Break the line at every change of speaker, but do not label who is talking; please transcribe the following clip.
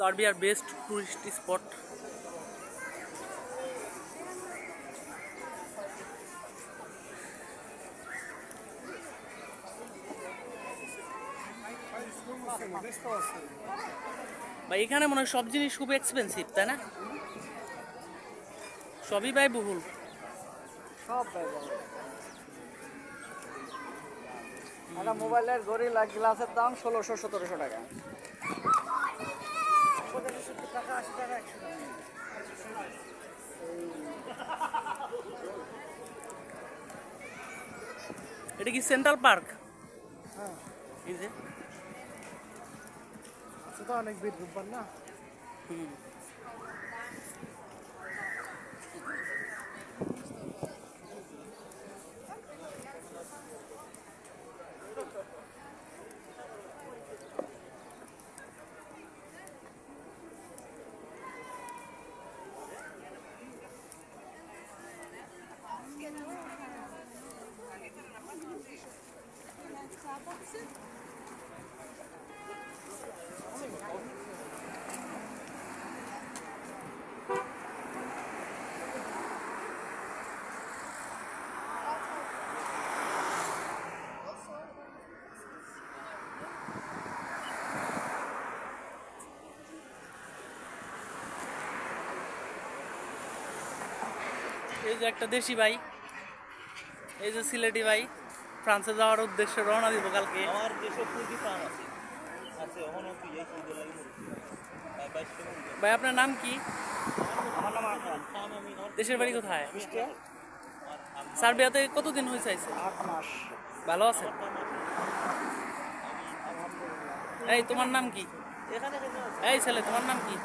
সার্বিয়ার best tourist spot. ভাই এখানে মনে হয় সব জিনিস খুব এক্সপেন্সিভ, তাই না? সবই ব্যয়বহুল।
সব ব্যয়বহুল। একটা মোবাইলের গরিলা গ্লাসের দাম 1600-1700 টাকা। 70 টাকা 80 টাকা 100 টাকা।
এটা কি সেন্ট্রাল পার্ক?
হ্যাঁ,
এই যে
আচ্ছা তো অনেক ভিড় রূপবান না।
এই যে একটা দেশি ভাই, এই যে সিলেটি ভাই ফ্রান্সে যাওয়ার উদ্দেশ্যে রওনা দিব কালকে।
আমার দেশে পুঁজি প্রাণ আছে আছে এখনো কি এই সুযোগ লাগে
ভাই আপনার নাম কি?
আমার নাম আহসান।
দেশের বাড়ি কোথায়?
কুষ্টিয়া।
সার্বিয়াতে কতদিন হয়েছে আইছে?
8 মাস।
ভালো আছে? এই তোমার নাম কি?
এখানে
এই ছেলে তোমার নাম কি?